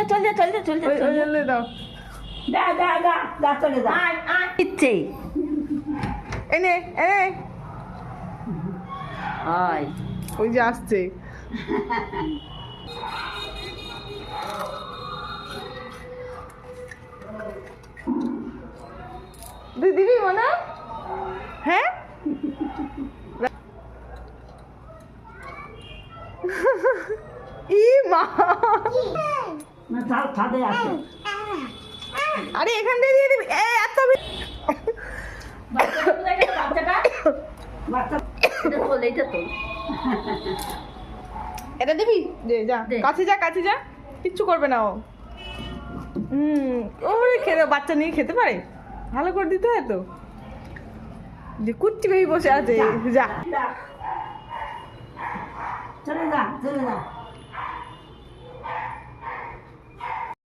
চলে দাও চলে যা ইচ্ছে এনে এনে হয় ওই যে আসছে তুই দিবি মনে হ্যাঁ ই মা না ছাদে আছে আরে এখান থেকে দিয়ে দিবি এত বাচ্চাটা এটা তো এইটা তো এটা দিবি দে যা দে। কাছে যা কিচ্ছু করবে না ও ওরে খেতে বাচ্চা নিয়ে খেতে পারে ভালো করে দিতে হয় তো যে কুচ্চি বেবি বসে আছে যা চলে যা